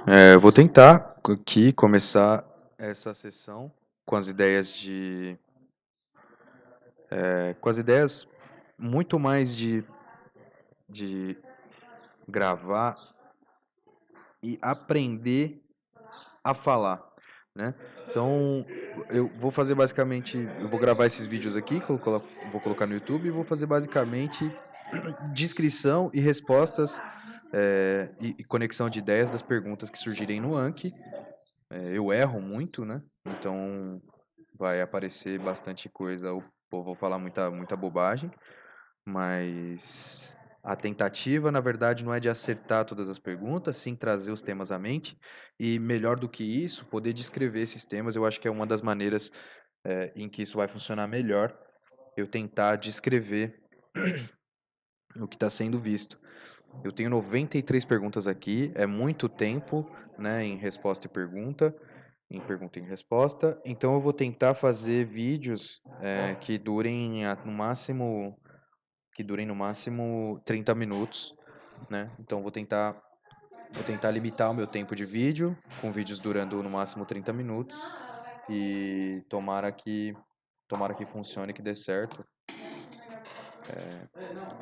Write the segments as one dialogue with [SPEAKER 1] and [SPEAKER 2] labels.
[SPEAKER 1] Eu vou tentar aqui começar essa sessão com as ideias com as ideias muito mais de gravar e aprender a falar, né? Então, eu vou fazer basicamente, eu vou gravar esses vídeos aqui, vou colocar no YouTube e vou fazer basicamente descrição e respostas e conexão de ideias das perguntas que surgirem no Anki. Eu erro muito, né? Então vai aparecer bastante coisa, eu vou falar muita bobagem, mas a tentativa, na verdade, não é de acertar todas as perguntas, sim trazer os temas à mente, e melhor do que isso, poder descrever esses temas, eu acho que é uma das maneiras em que isso vai funcionar melhor, eu tentar descrever o que está sendo visto. Eu tenho 93 perguntas aqui, é muito tempo, né, em resposta e pergunta, em pergunta e resposta. Então eu vou tentar fazer vídeos que durem no máximo 30 minutos, né? Então vou tentar limitar o meu tempo de vídeo, com vídeos durando no máximo 30 minutos e tomara que funcione, que dê certo.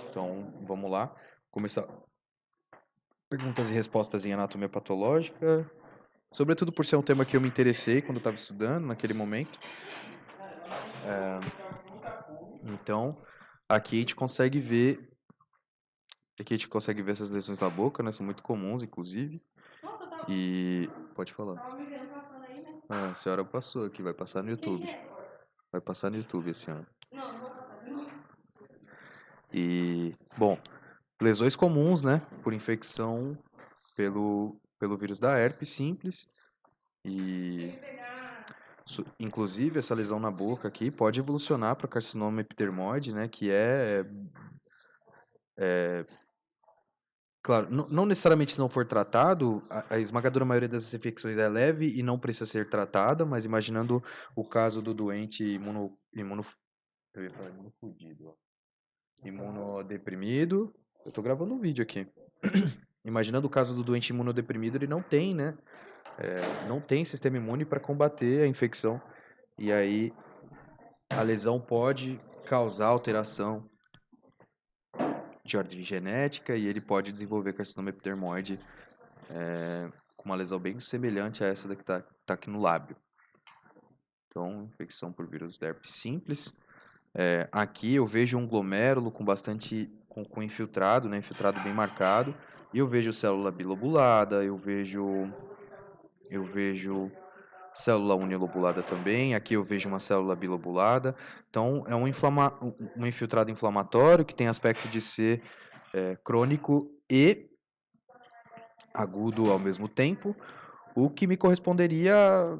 [SPEAKER 1] Então vamos lá, começar perguntas e respostas em anatomia patológica, sobretudo por ser um tema que eu me interessei quando estava estudando naquele momento. Então, aqui a gente consegue ver, aqui a gente consegue ver essas lesões da boca, né? São muito comuns, inclusive. E pode falar. Ah, a senhora passou aqui, vai passar no YouTube. Vai passar no YouTube a senhora. E, bom, lesões comuns, né? Por infecção pelo vírus da herpes simples. E inclusive, essa lesão na boca aqui pode evolucionar para carcinoma epidermoide, né? Que claro, não necessariamente se não for tratado, a esmagadora maioria das infecções é leve e não precisa ser tratada, mas imaginando o caso do doente eu ia falar imunofudido, ó. Imunodeprimido, eu tô gravando um vídeo aqui. Imaginando o caso do doente imunodeprimido, ele não tem, né? Não tem sistema imune para combater a infecção. E aí a lesão pode causar alteração de ordem genética e ele pode desenvolver carcinoma epidermoide com uma lesão bem semelhante a essa que está aqui no lábio. Então, infecção por vírus da herpes simples. Aqui eu vejo um glomérulo com infiltrado, né, infiltrado bem marcado, e eu vejo célula bilobulada, eu vejo célula unilobulada também, aqui eu vejo uma célula bilobulada. Então, é um infiltrado inflamatório que tem aspecto de ser crônico e agudo ao mesmo tempo, o que me corresponderia a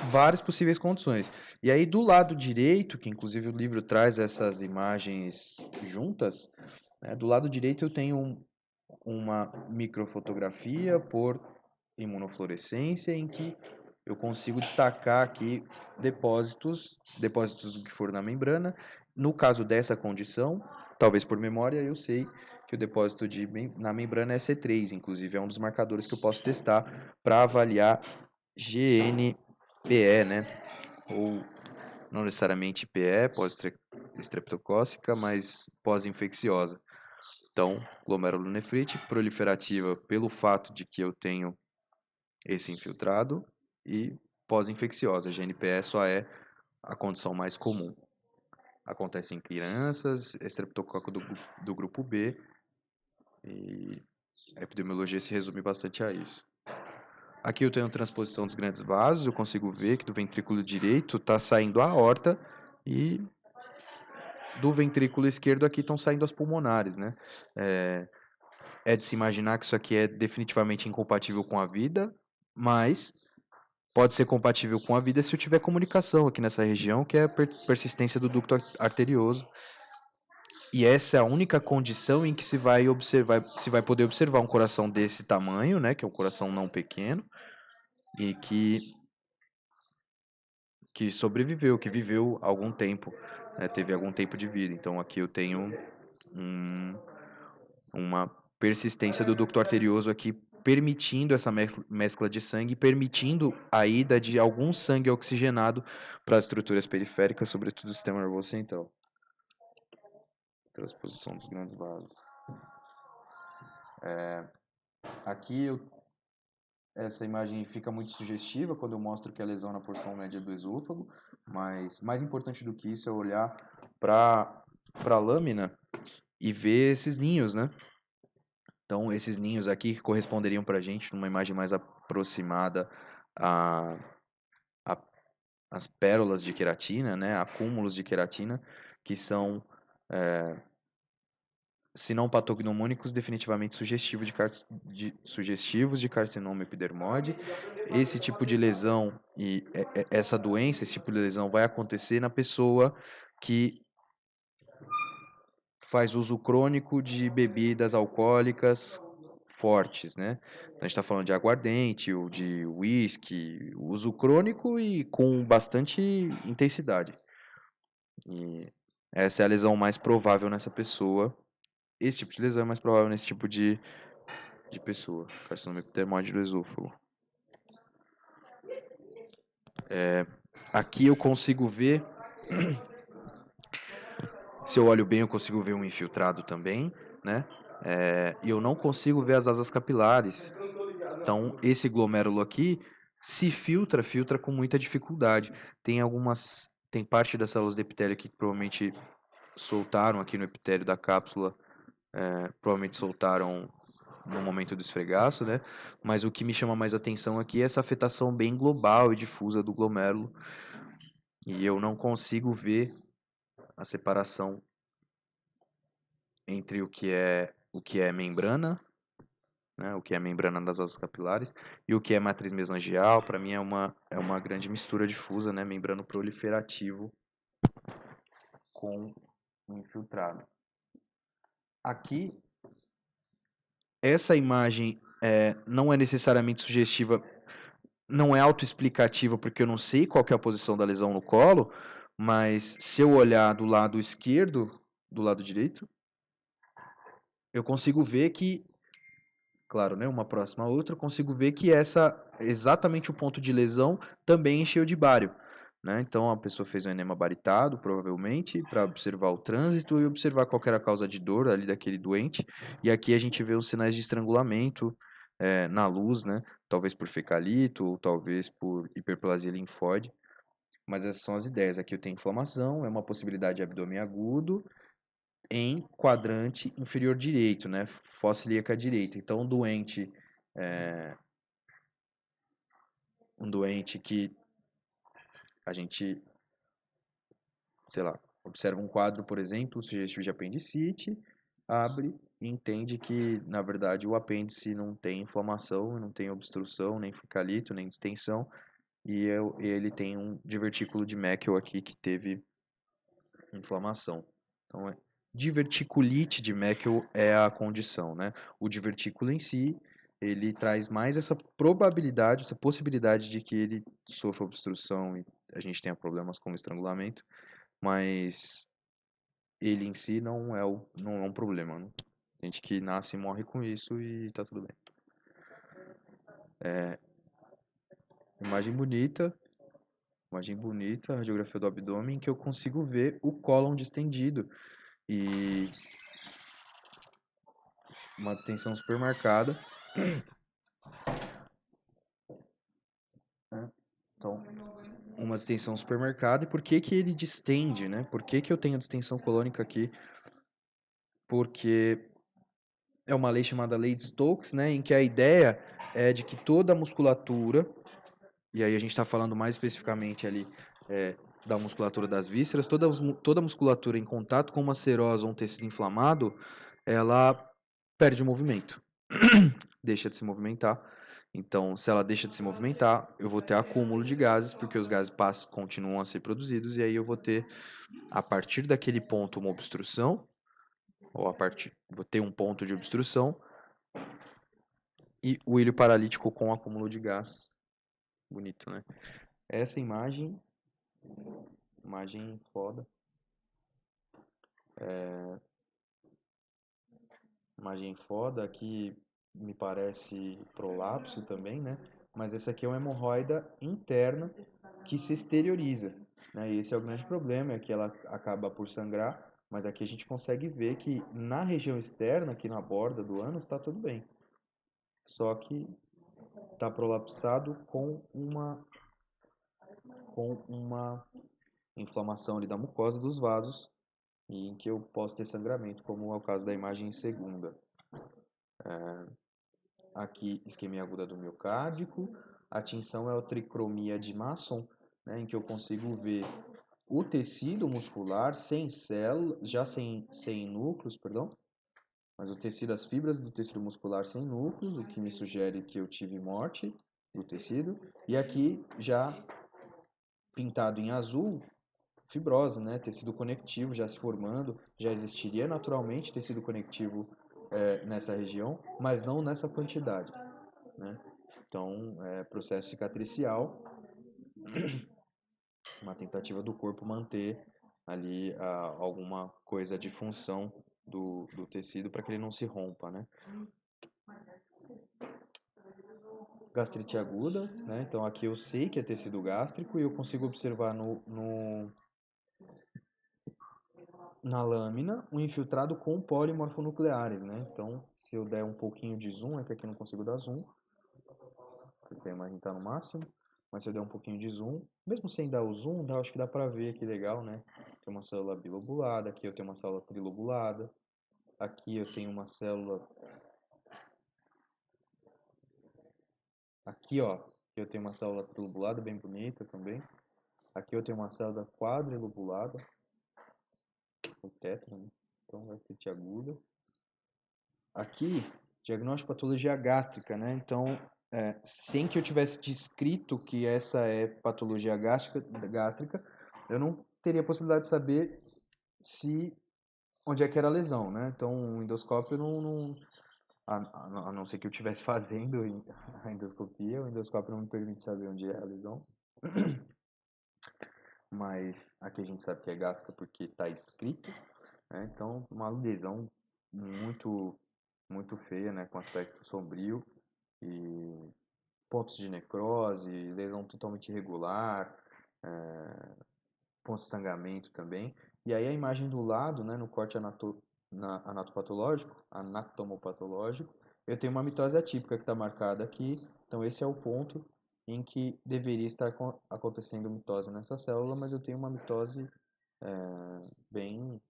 [SPEAKER 1] várias possíveis condições. E aí, do lado direito, que inclusive o livro traz essas imagens juntas, né, do lado direito eu tenho uma microfotografia por imunofluorescência em que eu consigo destacar aqui depósitos do que for na membrana. No caso dessa condição, talvez por memória, eu sei que o depósito na membrana é C3, inclusive é um dos marcadores que eu posso testar para avaliar GNPE, né? Ou não necessariamente PE, pós-estreptocócica, mas pós-infecciosa. Então, glomerulonefrite proliferativa pelo fato de que eu tenho esse infiltrado e pós-infecciosa. A GNPE só é a condição mais comum. Acontece em crianças, estreptococo do grupo B e a epidemiologia se resume bastante a isso. Aqui eu tenho transposição dos grandes vasos, eu consigo ver que do ventrículo direito está saindo a aorta e do ventrículo esquerdo aqui estão saindo as pulmonares, né? É de se imaginar que isso aqui é definitivamente incompatível com a vida, mas pode ser compatível com a vida se eu tiver comunicação aqui nessa região, que é a persistência do ducto arterioso. E essa é a única condição em que se vai poder observar um coração desse tamanho, né, que é um coração não pequeno, e que sobreviveu, que viveu algum tempo, né, teve algum tempo de vida. Então aqui eu tenho uma persistência do ducto arterioso aqui permitindo essa mescla de sangue, permitindo a ida de algum sangue oxigenado para as estruturas periféricas, sobretudo o sistema nervoso central. Transposição dos grandes vasos. Aqui essa imagem fica muito sugestiva quando eu mostro que a lesão na porção média do esôfago, mas mais importante do que isso é olhar para a lâmina e ver esses ninhos, né? Então, esses ninhos aqui corresponderiam para a gente, numa imagem mais aproximada, a, as pérolas de queratina, né? Acúmulos de queratina, que são, se não patognomônicos, definitivamente sugestivos de carcinoma epidermoide. Esse tipo de lesão e essa doença, esse tipo de lesão vai acontecer na pessoa que faz uso crônico de bebidas alcoólicas fortes, né? Então, a gente está falando de aguardente ou de whisky, uso crônico e com bastante intensidade. E essa é a lesão mais provável nessa pessoa. Esse tipo de lesão é mais provável nesse tipo de pessoa, carcinoma epidermoide do esôfago. Aqui eu consigo ver, se eu olho bem, eu consigo ver um infiltrado também, né? E eu não consigo ver as asas capilares. Então, esse glomérulo aqui se filtra com muita dificuldade. Tem parte das células do epitélio aqui que provavelmente soltaram aqui no epitélio da cápsula, provavelmente soltaram no momento do esfregaço, né? Mas o que me chama mais atenção aqui é essa afetação bem global e difusa do glomérulo. E eu não consigo ver a separação entre o que é membrana, né, o que é membrana das asas capilares, e o que é matriz mesangial. Para mim é uma grande mistura difusa, né, membrano proliferativo com infiltrado. Aqui, essa imagem não é necessariamente sugestiva, não é autoexplicativa, porque eu não sei qual que é a posição da lesão no colo, mas se eu olhar do lado esquerdo, do lado direito, eu consigo ver que, claro, né, uma próxima a outra, eu consigo ver que exatamente o ponto de lesão também encheu de bário, né? Então a pessoa fez um enema baritado, provavelmente, para observar o trânsito e observar qual era a causa de dor ali daquele doente. E aqui a gente vê os sinais de estrangulamento na luz, né? Talvez por fecalito, ou talvez por hiperplasia linfóide. Mas essas são as ideias. Aqui eu tenho inflamação, é uma possibilidade de abdômen agudo, em quadrante inferior direito, né? Fossa ilíaca direita. Então, um doente que a gente, sei lá, observa um quadro, por exemplo, sugestivo de apendicite, abre e entende que, na verdade, o apêndice não tem inflamação, não tem obstrução, nem focalito, nem distensão, e ele tem um divertículo de Meckel aqui que teve inflamação. Então, diverticulite de Meckel é a condição, né? O divertículo em si, ele traz mais essa probabilidade, essa possibilidade de que ele sofra obstrução e a gente tenha problemas com estrangulamento, mas ele em si não é um problema, né? Tem gente que nasce e morre com isso e tá tudo bem. Imagem bonita, radiografia do abdômen, que eu consigo ver o cólon distendido e uma distensão super marcada. Então, uma distensão super marcada. E por que que ele distende, né? Por que que eu tenho a distensão colônica aqui? Porque é uma lei chamada Lei de Stokes, né? Em que a ideia é de que toda a musculatura, e aí a gente está falando mais especificamente ali da musculatura das vísceras, toda musculatura em contato com uma serose ou um tecido inflamado, ela perde o movimento, deixa de se movimentar. Então, se ela deixa de se movimentar, eu vou ter acúmulo de gases, porque os gases continuam a ser produzidos, e aí eu vou ter, a partir daquele ponto, uma obstrução, vou ter um ponto de obstrução, e o ilho paralítico com acúmulo de gás. Bonito, né? Essa imagem foda. Imagem foda, aqui me parece prolapso também, né? Mas essa aqui é uma hemorroida interna que se exterioriza, né? E esse é o grande problema, é que ela acaba por sangrar, mas aqui a gente consegue ver que na região externa, aqui na borda do ânus, está tudo bem. Só que está prolapsado com uma inflamação ali da mucosa dos vasos e em que eu posso ter sangramento, como é o caso da imagem segunda. Aqui, isquemia aguda do miocárdico. A tinção é a tricromia de Masson, né, em que eu consigo ver o tecido muscular sem células, já sem núcleos, perdão, mas o tecido, as fibras do tecido muscular sem núcleos, o que me sugere que eu tive morte do tecido. E aqui, já pintado em azul, fibrose, né? Tecido conectivo já se formando, já existiria naturalmente tecido conectivo nessa região, mas não nessa quantidade, né? Então, processo cicatricial, uma tentativa do corpo manter ali alguma coisa de função do tecido para que ele não se rompa, né? Gastrite aguda, né? Então aqui eu sei que é tecido gástrico e eu consigo observar na lâmina um infiltrado com polimorfonucleares, né? Então, se eu der um pouquinho de zoom, é que aqui eu não consigo dar zoom, porque a imagem está no máximo, mas se eu der um pouquinho de zoom, mesmo sem dar o zoom, acho que dá para ver aqui legal, né? Tem uma célula bilobulada, aqui eu tenho uma célula trilobulada, aqui eu tenho uma célula... Aqui, ó, eu tenho uma célula trilobulada bem bonita também. Aqui eu tenho uma célula quadrilobulada, o tetra, né? Então, gastrite aguda. Aqui, diagnóstico de patologia gástrica, né? Então, sem que eu tivesse descrito que essa é patologia gástrica, eu não teria possibilidade de saber onde é que era a lesão, né? Então, o endoscópio a não ser que eu estivesse fazendo a endoscopia, o endoscópio não me permite saber onde é a lesão. Mas aqui a gente sabe que é gástrica porque está escrito, né? Então, uma lesão muito, muito feia, né? Com aspecto sombrio e pontos de necrose, lesão totalmente irregular, pontos de sangramento também. E aí a imagem do lado, né, no corte anatomopatológico, eu tenho uma mitose atípica que está marcada aqui. Então esse é o ponto em que deveria estar acontecendo mitose nessa célula, mas eu tenho uma mitose bem...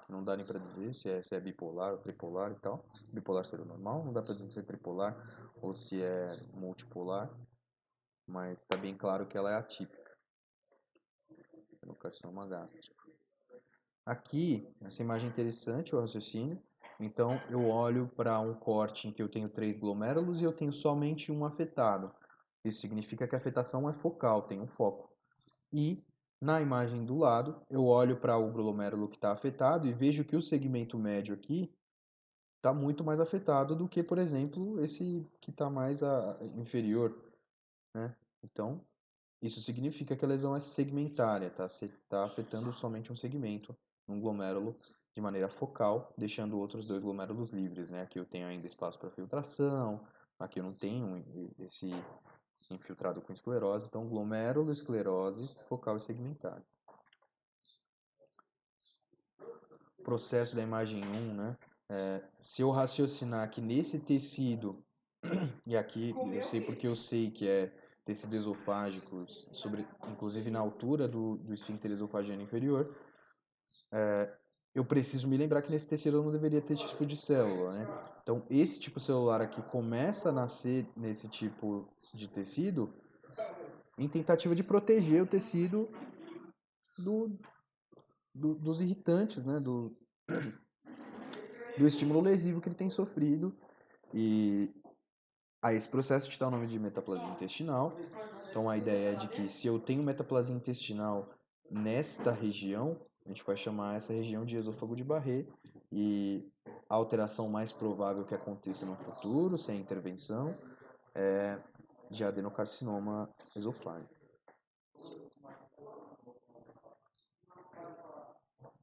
[SPEAKER 1] Não dá nem para dizer se é bipolar ou tripolar e tal. Bipolar seria normal, não dá para dizer se é tripolar ou se é multipolar, mas está bem claro que ela é atípica no carcinoma gástrico. Aqui, essa imagem é interessante, o raciocínio. Então, eu olho para um corte em que eu tenho 3 glomérulos e eu tenho somente um afetado. Isso significa que a afetação é focal, tem um foco. E na imagem do lado, eu olho para o glomérulo que está afetado e vejo que o segmento médio aqui está muito mais afetado do que, por exemplo, esse que está mais inferior, né? Então, isso significa que a lesão é segmentária, tá? Você está afetando somente um segmento, um glomérulo, de maneira focal, deixando outros 2 glomérulos livres, né? Aqui eu tenho ainda espaço para filtração, aqui eu não tenho esse infiltrado com esclerose, então glomérulo, esclerose, focal e segmentária. Processo da imagem 1, né? Se eu raciocinar que nesse tecido, e aqui eu sei porque eu sei que é tecido esofágico, inclusive na altura do esfíncter esofagiano inferior, eu preciso me lembrar que nesse tecido eu não deveria ter esse tipo de célula, né? Então, esse tipo celular aqui começa a nascer nesse tipo de tecido em tentativa de proteger o tecido do, dos irritantes, né? Do estímulo lesivo que ele tem sofrido. E a esse processo te dá o nome de metaplasia intestinal. Então a ideia é de que se eu tenho metaplasia intestinal nesta região, a gente vai chamar essa região de esôfago de Barré, e a alteração mais provável que aconteça no futuro, sem intervenção, é de adenocarcinoma esofágico.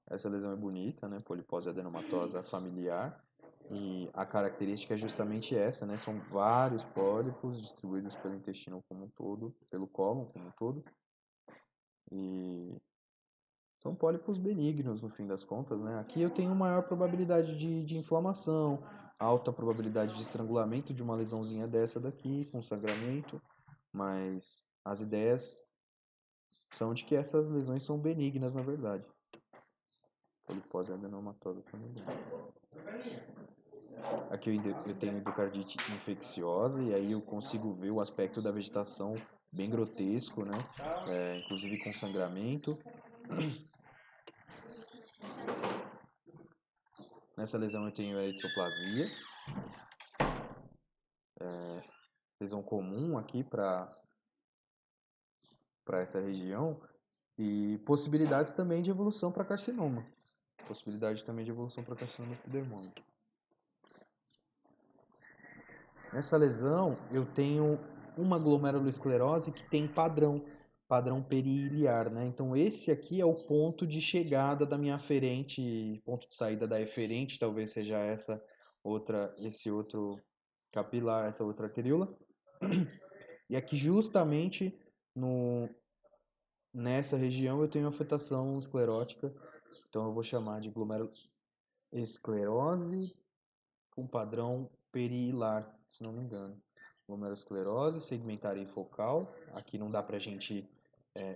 [SPEAKER 1] Essa lesão é bonita, né? Polipose adenomatosa familiar. E a característica é justamente essa, né? São vários pólipos distribuídos pelo intestino como um todo, pelo cólon como um todo. E são pólipos benignos, no fim das contas, né? Aqui eu tenho maior probabilidade de inflamação, alta probabilidade de estrangulamento de uma lesãozinha dessa daqui, com sangramento, mas as ideias são de que essas lesões são benignas, na verdade. Polipose adenomatosa também. Aqui eu tenho endocardite infecciosa e aí eu consigo ver o aspecto da vegetação bem grotesco, né? Inclusive com sangramento. Nessa lesão eu tenho eritroplasia. Lesão comum aqui para essa região. E possibilidades também de evolução para carcinoma. Possibilidade também de evolução para carcinoma epidermônico. Nessa lesão, eu tenho uma glomerulosclerose que tem padrão periiliar, né? Então, esse aqui é o ponto de chegada da minha aferente, ponto de saída da eferente, talvez seja esse outro capilar, essa outra arteríola. E aqui, justamente, nessa região, eu tenho afetação esclerótica, então eu vou chamar de glomerulosclerose com padrão periilar, se não me engano. Glomerulosclerose segmentária e focal. Aqui não dá pra gente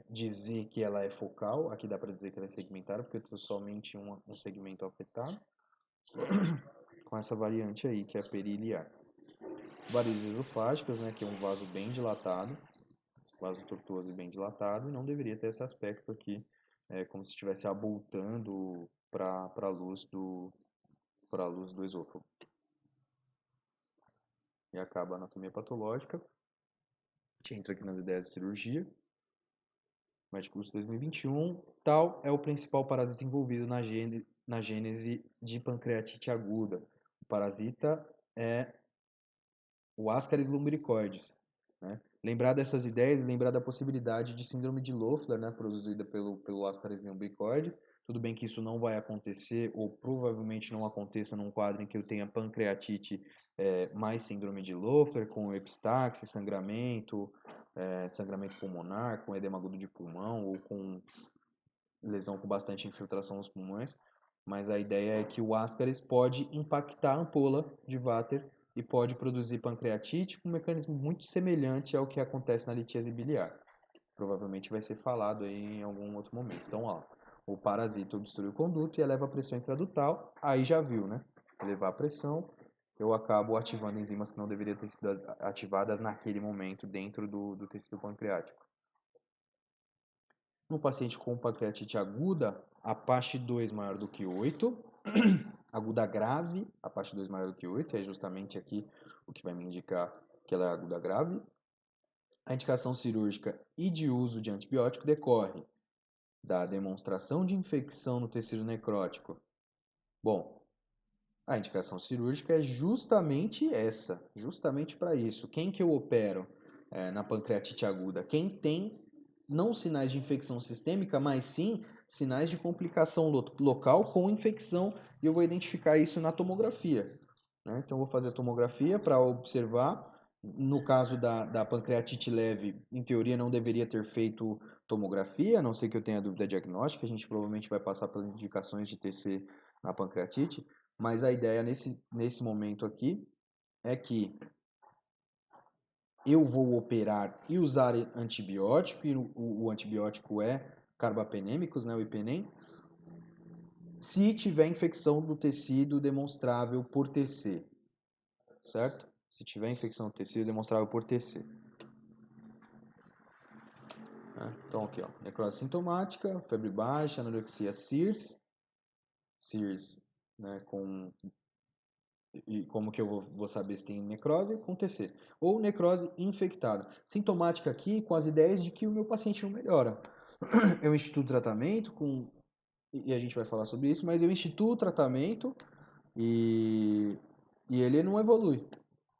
[SPEAKER 1] dizer que ela é focal, aqui dá pra dizer que ela é segmentária, porque eu tenho somente um segmento afetado. Com essa variante aí, que é periiliar. Varizes esofágicas, né, que é um vaso bem dilatado, vaso tortuoso e bem dilatado, e não deveria ter esse aspecto aqui, como se estivesse abultando para a luz do esôfago. E acaba a anatomia patológica. A gente entra aqui nas ideias de cirurgia. Medicurso 2021. Tal é o principal parasita envolvido na gênese de pancreatite aguda. O parasita é o Ascaris lumbricoides. Né? Lembrar dessas ideias, lembrar da possibilidade de síndrome de Loeffler, né, produzida pelo Ascaris lumbricoides. Tudo bem que isso não vai acontecer, ou provavelmente não aconteça num quadro em que eu tenha pancreatite mais síndrome de Loeffler, com epistaxe, sangramento pulmonar, com edema agudo de pulmão, ou com lesão com bastante infiltração nos pulmões. Mas a ideia é que o Ascaris pode impactar a ampola de Vater e pode produzir pancreatite com um mecanismo muito semelhante ao que acontece na litíase biliar. Provavelmente vai ser falado aí em algum outro momento. Então, ó, o parasita obstrui o conduto e eleva a pressão intradutal. Aí já viu, né? Elevar a pressão, eu acabo ativando enzimas que não deveriam ter sido ativadas naquele momento dentro do tecido pancreático. No paciente com pancreatite aguda, a PASH2 maior do que 8, aguda grave, a PASH2 maior do que 8, é justamente aqui o que vai me indicar que ela é aguda grave. A indicação cirúrgica e de uso de antibiótico decorre da demonstração de infecção no tecido necrótico. Bom, a indicação cirúrgica é justamente essa, justamente para isso. Quem que eu opero na pancreatite aguda? Quem tem não sinais de infecção sistêmica, mas sim sinais de complicação local com infecção, e eu vou identificar isso na tomografia. Né? Então, eu vou fazer a tomografia para observar. No caso da pancreatite leve, em teoria não deveria ter feito tomografia, a não ser que eu tenha dúvida diagnóstica, a gente provavelmente vai passar pelas indicações de TC na pancreatite, mas a ideia nesse momento aqui é que eu vou operar e usar antibiótico, e o antibiótico é carbapenêmicos, né, o Ipenem, se tiver infecção do tecido demonstrável por TC, certo? Se tiver infecção do tecido demonstrável por TC. Então aqui, ó, necrose sintomática, febre baixa, anorexia CIRS, né, e como que eu vou saber se tem necrose? Com TC. Ou necrose infectada. Sintomática aqui com as ideias de que o meu paciente não melhora. Eu instituo tratamento e a gente vai falar sobre isso, mas eu instituo o tratamento e ele não evolui.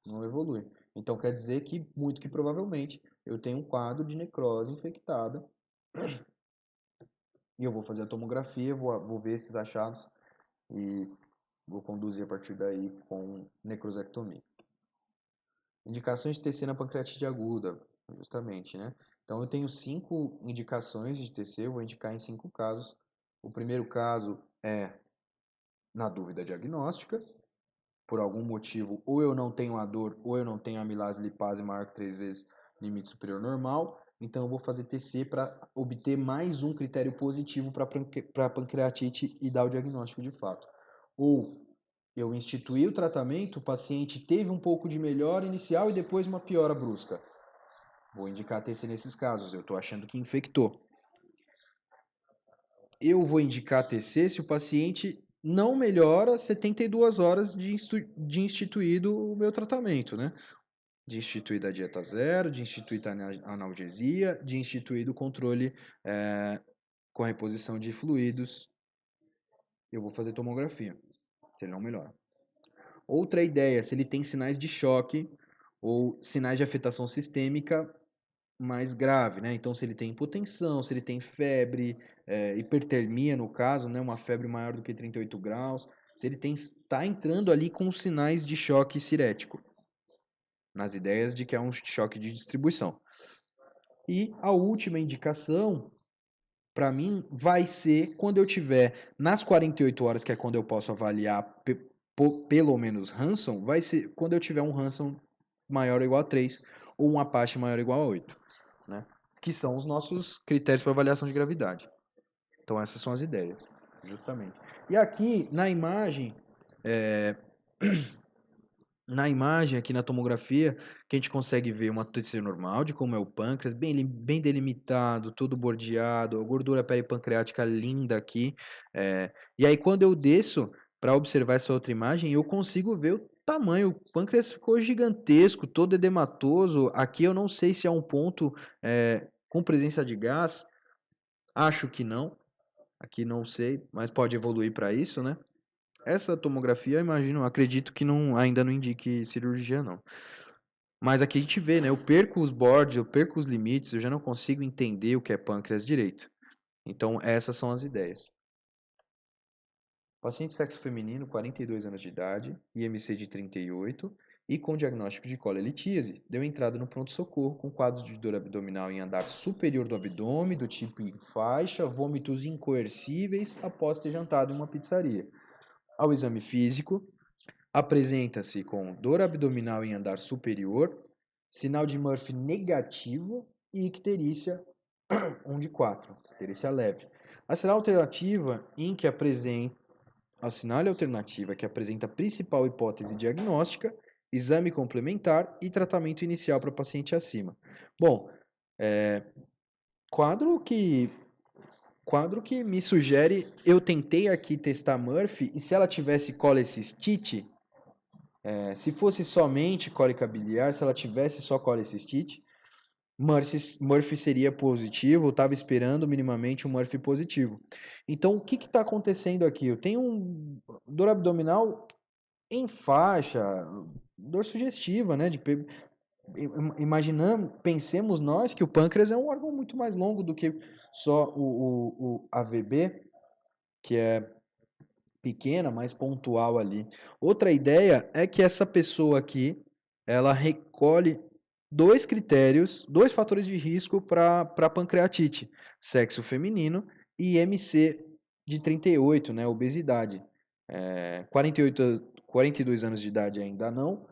[SPEAKER 1] Não evolui. Então quer dizer que, muito que provavelmente, eu tenho um quadro de necrose infectada e eu vou fazer a tomografia, vou ver esses achados e vou conduzir a partir daí com necrosectomia. Indicações de TC na pancreatite aguda, justamente, né? Então, eu tenho 5 indicações de TC, eu vou indicar em 5 casos. O primeiro caso é na dúvida diagnóstica, por algum motivo, ou eu não tenho a dor, ou eu não tenho amilase lipase maior que 3 vezes limite superior normal, então eu vou fazer TC para obter mais um critério positivo para pancreatite e dar o diagnóstico de fato. Ou eu instituí o tratamento, o paciente teve um pouco de melhora inicial e depois uma piora brusca. Vou indicar TC nesses casos, eu estou achando que infectou. Eu vou indicar TC se o paciente não melhora 72 horas de instituído o meu tratamento, né? De instituída a dieta zero, de instituída a analgesia, de instituído o controle com reposição de fluidos. Eu vou fazer tomografia, se ele não melhora. Outra ideia, se ele tem sinais de choque ou sinais de afetação sistêmica mais grave, né? Então, se ele tem hipotensão, se ele tem febre, hipertermia no caso, né? Uma febre maior do que 38 graus, se ele está entrando ali com sinais de choque cirético, nas ideias de que é um choque de distribuição. E a última indicação, para mim, vai ser quando eu tiver nas 48 horas, que é quando eu posso avaliar pelo menos Hanson, vai ser quando eu tiver um Hanson maior ou igual a 3 ou um Apache maior ou igual a 8, né? Que são os nossos critérios para avaliação de gravidade. Então essas são as ideias, justamente. E aqui na imagem, aqui na tomografia, que a gente consegue ver uma TC normal de como é o pâncreas, bem delimitado, todo bordeado, a gordura peripancreática linda aqui. E aí quando eu desço para observar essa outra imagem, eu consigo ver o tamanho, o pâncreas ficou gigantesco, todo edematoso. Aqui eu não sei se é um ponto com presença de gás, acho que não, aqui não sei, mas pode evoluir para isso, né? Essa tomografia, acredito que ainda não indique cirurgia, não. Mas aqui a gente vê, né? Eu perco os bordes, eu perco os limites, eu já não consigo entender o que é pâncreas direito. Então, essas são as ideias. Paciente sexo feminino, 42 anos de idade, IMC de 38 e com diagnóstico de colelitíase. Deu entrada no pronto-socorro com quadro de dor abdominal em andar superior do abdômen, do tipo em faixa, vômitos incoercíveis após ter jantado em uma pizzaria. Ao exame físico, apresenta-se com dor abdominal em andar superior, sinal de Murphy negativo e icterícia 1 de 4, icterícia leve. A sinal alternativa que apresenta a principal hipótese diagnóstica, exame complementar e tratamento inicial para paciente acima. Bom, quadro que me sugere, eu tentei aqui testar Murphy, e se ela tivesse colecistite, se fosse somente cólica biliar, se ela tivesse só colecistite, Murphy seria positivo, eu estava esperando minimamente um Murphy positivo. Então, o que está acontecendo aqui? Eu tenho um dor abdominal em faixa, dor sugestiva, né? Pensemos nós que o pâncreas é um órgão muito mais longo do que só o AVB, que é pequena, mais pontual ali. Outra ideia é que essa pessoa aqui, ela recolhe dois critérios, dois fatores de risco para pancreatite: sexo feminino e IMC de 38, né, obesidade. 42 anos de idade ainda não,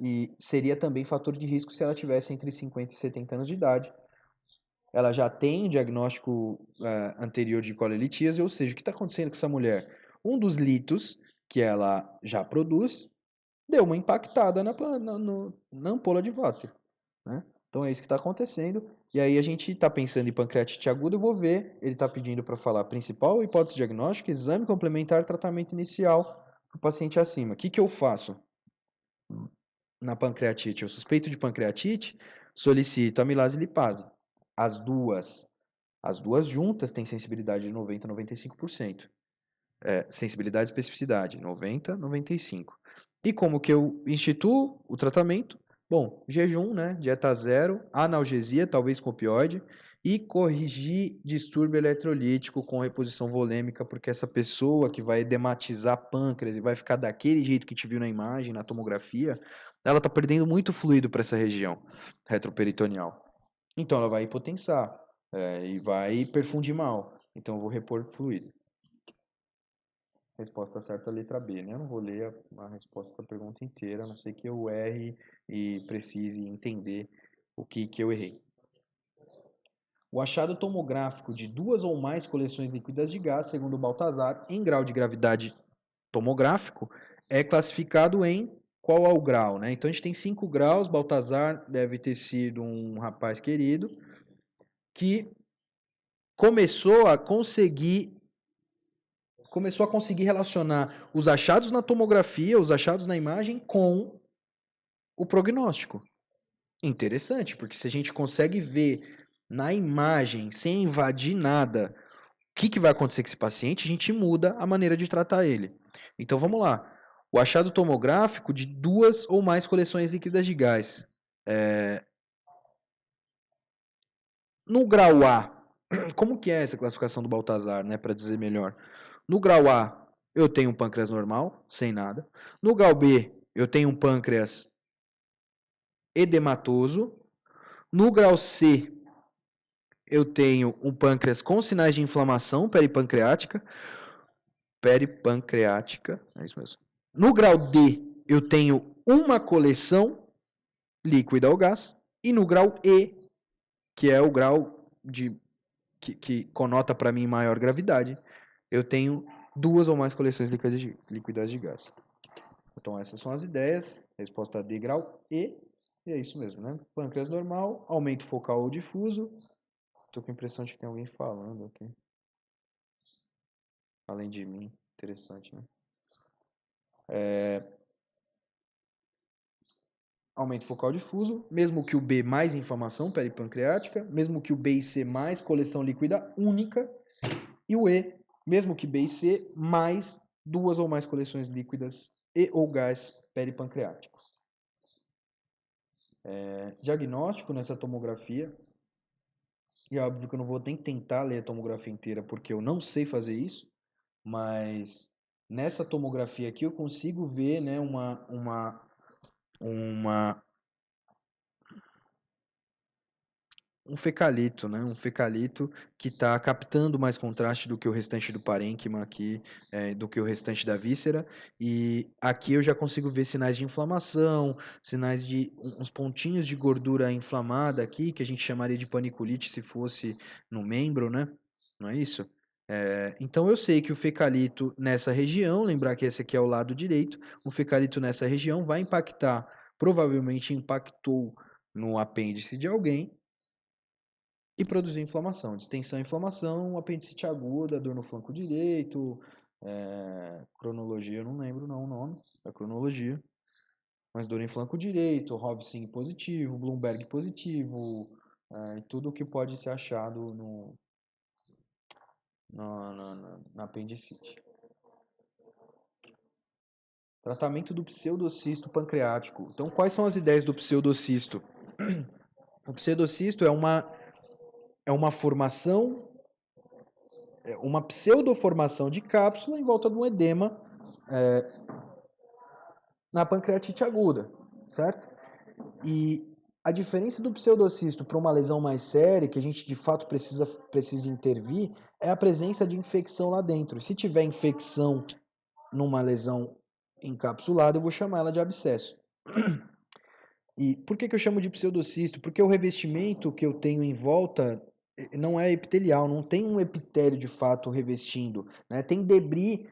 [SPEAKER 1] e seria também fator de risco se ela tivesse entre 50 e 70 anos de idade. Ela já tem diagnóstico anterior de colelitíase, ou seja, o que está acontecendo com essa mulher? Um dos litos que ela já produz deu uma impactada na ampola de Vater, né? Então é isso que está acontecendo. E aí a gente está pensando em pancreatite aguda, eu vou ver, ele está pedindo para falar principal hipótese diagnóstica, exame complementar, tratamento inicial para o paciente acima. O que eu faço na pancreatite? Eu suspeito de pancreatite, solicito amilase e lipase. As duas juntas têm sensibilidade de 90% a 95%. Sensibilidade e especificidade, 90%, 95%. E como que eu instituo o tratamento? Bom, jejum, né? Dieta zero, analgesia, talvez com opioide, E corrigir distúrbio eletrolítico com reposição volêmica, porque essa pessoa que vai edematizar pâncreas e vai ficar daquele jeito que te viu na imagem, na tomografia, ela está perdendo muito fluido para essa região retroperitoneal. Então ela vai hipotensar e vai perfundir mal. Então eu vou repor fluido. Resposta certa, a letra B, né? Eu não vou ler a resposta da pergunta inteira, a não ser que eu erre e precise entender o que eu errei. O achado tomográfico de duas ou mais coleções líquidas de gás, segundo Baltazar, em grau de gravidade tomográfico, é classificado em qual é o grau, né? Então a gente tem 5 graus, Baltazar deve ter sido um rapaz querido que começou a conseguir relacionar os achados na tomografia, os achados na imagem, com o prognóstico. Interessante, porque se a gente consegue ver na imagem, sem invadir nada, o que vai acontecer com esse paciente, a gente muda a maneira de tratar ele. Então vamos lá. O achado tomográfico de duas ou mais coleções líquidas de gás. No grau A, como que é essa classificação do Baltazar, né, para dizer melhor? No grau A, eu tenho um pâncreas normal, sem nada. No grau B, eu tenho um pâncreas edematoso. No grau C, eu tenho um pâncreas com sinais de inflamação peripancreática. É isso mesmo. No grau D, eu tenho uma coleção líquida ou gás. E no grau E, que é o grau que conota para mim maior gravidade, eu tenho duas ou mais coleções líquidas de gás. Então essas são as ideias. Resposta D, grau E. E é isso mesmo, né? Pâncreas normal, aumento focal ou difuso. Tô com a impressão de que tem alguém falando aqui. Além de mim. Interessante, né? Aumento focal difuso, mesmo que o B mais inflamação peripancreática, mesmo que o B e C mais coleção líquida única, e o E, mesmo que B e C, mais duas ou mais coleções líquidas e ou gás peripancreático. Diagnóstico nessa tomografia, e é óbvio que eu não vou nem tentar ler a tomografia inteira, porque eu não sei fazer isso, mas nessa tomografia aqui eu consigo ver, né, um fecalito, né? Um fecalito que está captando mais contraste do que o restante do parênquima aqui, do que o restante da víscera. E aqui eu já consigo ver sinais de inflamação, sinais de uns pontinhos de gordura inflamada aqui, que a gente chamaria de paniculite se fosse no membro, né? Não é isso? Então eu sei que o fecalito nessa região, lembrar que esse aqui é o lado direito, o fecalito nessa região vai impactar, provavelmente impactou no apêndice de alguém, e produzir inflamação, distensão e inflamação, apendicite aguda, dor no flanco direito, cronologia, eu não lembro não o nome da cronologia, mas dor em flanco direito, Robson positivo, Bloomberg positivo, tudo o que pode ser achado na apendicite. Tratamento do pseudocisto pancreático. Então, quais são as ideias do pseudocisto? O pseudocisto é uma formação, uma pseudoformação de cápsula em volta de um edema na pancreatite aguda, certo? E a diferença do pseudocisto para uma lesão mais séria, que a gente de fato precisa intervir, é a presença de infecção lá dentro. Se tiver infecção numa lesão encapsulada, eu vou chamar ela de abscesso. E por que eu chamo de pseudocisto? Porque o revestimento que eu tenho em volta não é epitelial, não tem um epitélio de fato revestindo, né? Tem debris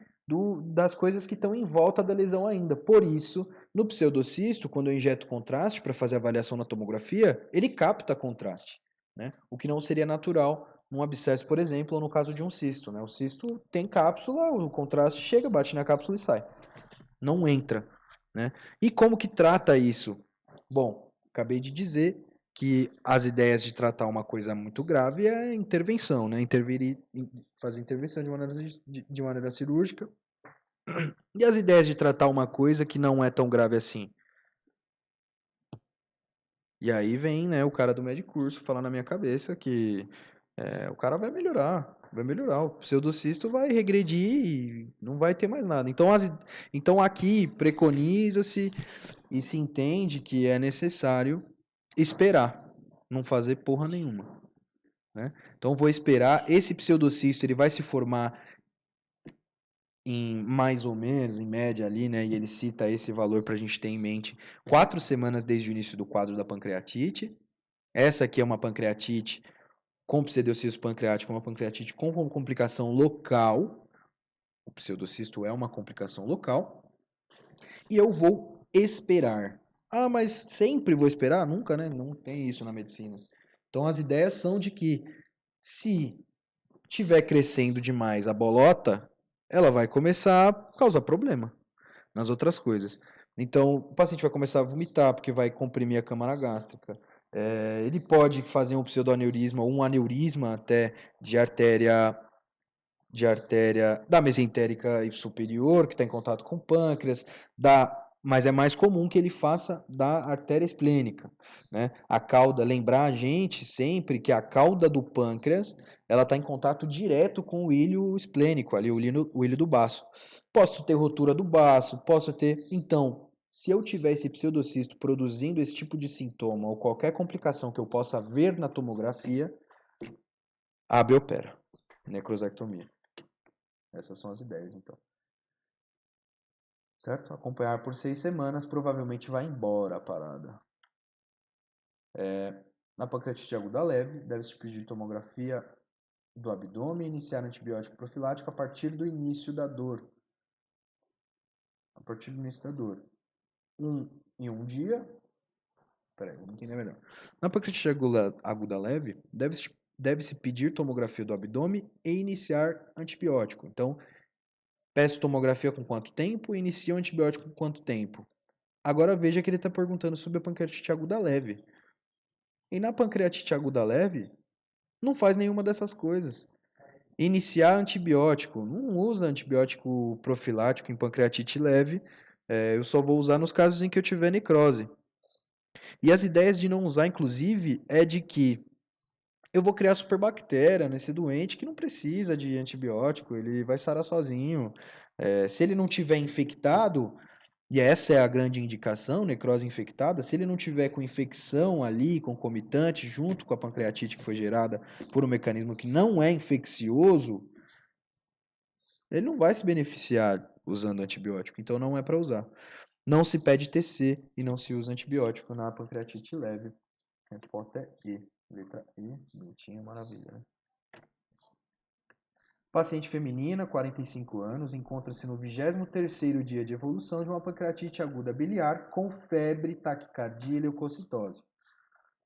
[SPEAKER 1] das coisas que estão em volta da lesão ainda. Por isso, no pseudocisto, quando eu injeto contraste para fazer a avaliação na tomografia, ele capta contraste, né? O que não seria natural num abscesso, por exemplo, ou no caso de um cisto, né? O cisto tem cápsula, o contraste chega, bate na cápsula e sai. Não entra, né? E como que trata isso? Bom, acabei de dizer que as ideias de tratar uma coisa muito grave é intervenção, né? Fazer intervenção de maneira cirúrgica. E as ideias de tratar uma coisa que não é tão grave assim? E aí vem, né, o cara do Medicurso falar na minha cabeça que o cara vai melhorar. O pseudocisto vai regredir e não vai ter mais nada. Então aqui preconiza-se e se entende que é necessário esperar, não fazer porra nenhuma, né? Então vou esperar, esse pseudocisto ele vai se formar em mais ou menos, em média ali, né? E ele cita esse valor para a gente ter em mente 4 semanas desde o início do quadro da pancreatite. Essa aqui é uma pancreatite com pseudocisto pancreático, uma pancreatite com complicação local. O pseudocisto é uma complicação local. E eu vou esperar. Ah, mas sempre vou esperar? Nunca, né? Não tem isso na medicina. Então as ideias são de que se tiver crescendo demais a bolota, ela vai começar a causar problema nas outras coisas. Então, o paciente vai começar a vomitar porque vai comprimir a câmara gástrica. Ele pode fazer um pseudoaneurisma ou um aneurisma até de artéria da mesentérica superior, que está em contato com o pâncreas, mas é mais comum que ele faça da artéria esplênica, né? A cauda, lembrar a gente sempre que a cauda do pâncreas, ela está em contato direto com o ilho esplênico, ali o ilho do baço. Posso ter rotura do baço, então, se eu tiver esse pseudocisto produzindo esse tipo de sintoma ou qualquer complicação que eu possa ver na tomografia, abre e opera. Necrosectomia. Essas são as ideias, então. Certo? Acompanhar por 6 semanas, provavelmente vai embora a parada. Na pancreatite aguda leve, deve-se pedir tomografia do abdômen e iniciar antibiótico profilático a partir do início da dor. Em um dia. Peraí, vamos entender melhor. Na pancreatite aguda leve, deve-se pedir tomografia do abdômen e iniciar antibiótico. Então, peço tomografia com quanto tempo e inicio o antibiótico com quanto tempo? Agora veja que ele está perguntando sobre a pancreatite aguda leve. E na pancreatite aguda leve, não faz nenhuma dessas coisas. Iniciar antibiótico, não usa antibiótico profilático em pancreatite leve, eu só vou usar nos casos em que eu tiver necrose. E as ideias de não usar, inclusive, é de que eu vou criar superbactéria nesse doente que não precisa de antibiótico, ele vai sarar sozinho. Se ele não tiver infectado, e essa é a grande indicação, necrose infectada, se ele não tiver com infecção ali, concomitante, junto com a pancreatite que foi gerada por um mecanismo que não é infeccioso, ele não vai se beneficiar usando antibiótico, então não é para usar. Não se pede TC e não se usa antibiótico na pancreatite leve. A resposta é E. Letra E, bonitinha, maravilha, né? Paciente feminina, 45 anos, encontra-se no 23º dia de evolução de uma pancreatite aguda biliar com febre, taquicardia e leucocitose.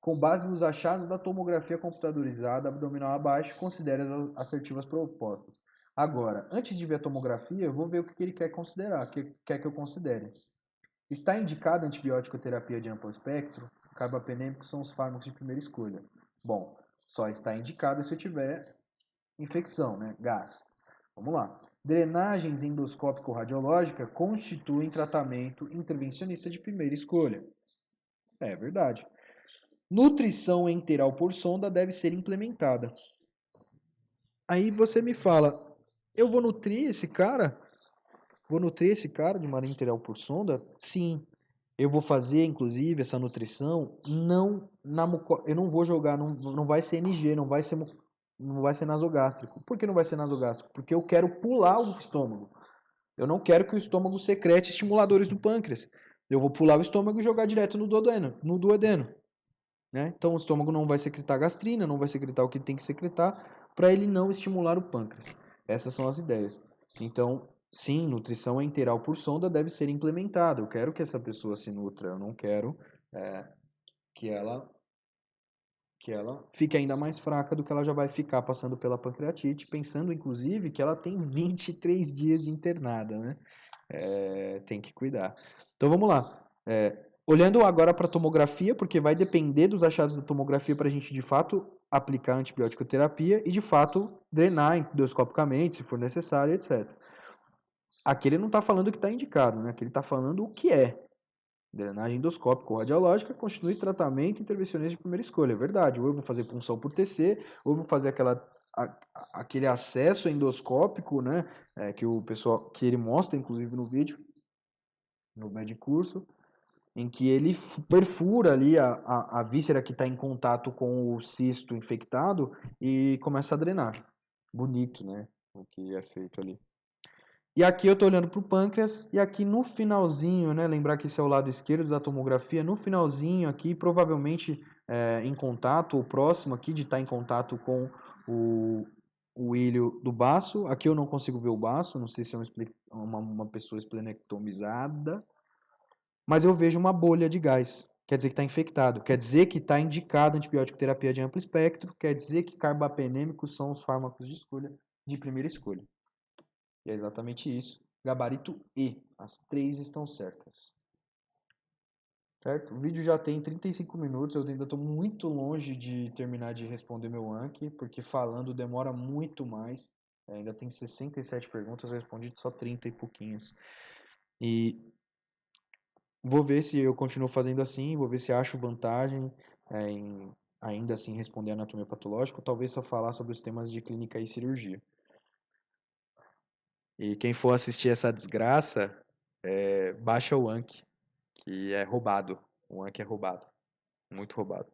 [SPEAKER 1] Com base nos achados da tomografia computadorizada abdominal abaixo, considere as assertivas propostas. Agora, antes de ver a tomografia, eu vou ver o que ele quer considerar, o que quer que eu considere. Está indicada a antibiótico terapia de amplo espectro? Carbapenêmicos são os fármacos de primeira escolha. Bom, só está indicada se eu tiver infecção, né? Gás. Vamos lá. Drenagens endoscópico-radiológica constituem tratamento intervencionista de primeira escolha. É verdade. Nutrição enteral por sonda deve ser implementada. Aí você me fala, eu vou nutrir esse cara? Vou nutrir esse cara de maneira enteral por sonda? Sim. Eu vou fazer, inclusive, essa nutrição não na eu não vou jogar, não vai ser NG, não vai ser nasogástrico. Por que não vai ser nasogástrico? Porque eu quero pular o estômago. Eu não quero que o estômago secrete estimuladores do pâncreas. Eu vou pular o estômago e jogar direto no duodeno. Né? Então o estômago não vai secretar gastrina, não vai secretar o que tem que secretar para ele não estimular o pâncreas. Essas são as ideias. Então, sim, nutrição enteral por sonda deve ser implementada. Eu quero que essa pessoa se nutra, eu não quero que ela fique ainda mais fraca do que ela já vai ficar passando pela pancreatite, pensando inclusive que ela tem 23 dias de internada, né? Tem que cuidar. Então vamos lá. Olhando agora para a tomografia, porque vai depender dos achados da tomografia para a gente de fato aplicar antibiótico terapia e de fato drenar endoscopicamente, se for necessário, etc. Aqui ele não está falando que está indicado, né? Aqui ele está falando o que é.
[SPEAKER 2] Drenagem endoscópica ou radiológica constitui tratamento intervencionista de primeira escolha, é verdade. Ou eu vou fazer punção por TC, ou eu vou fazer aquele acesso endoscópico, né, que o pessoal, que ele mostra, inclusive, no vídeo, no médio curso, em que ele perfura ali a víscera que está em contato com o cisto infectado e começa a drenar. Bonito, né, o que é feito ali. E aqui eu estou olhando para o pâncreas, e aqui no finalzinho, né, lembrar que esse é o lado esquerdo da tomografia, no finalzinho aqui, provavelmente em contato, ou próximo aqui de estar em contato com o ilho do baço. Aqui eu não consigo ver o baço, não sei se é uma pessoa esplenectomizada, mas eu vejo uma bolha de gás. Quer dizer que está infectado, quer dizer que está indicado antibiótico terapia de amplo espectro, quer dizer que carbapenêmicos são os fármacos de escolha, de primeira escolha. E é exatamente isso. Gabarito E. As três estão certas. Certo? O vídeo já tem 35 minutos. Eu ainda estou muito longe de terminar de responder meu Anki, porque falando demora muito mais. Ainda tem 67 perguntas, eu respondi só 30 e pouquinhas. E vou ver se eu continuo fazendo assim, vou ver se acho vantagem em ainda assim responder anatomia patológica, ou talvez só falar sobre os temas de clínica e cirurgia. E quem for assistir essa desgraça, baixa o Anki, que é roubado. O Anki é roubado. Muito roubado.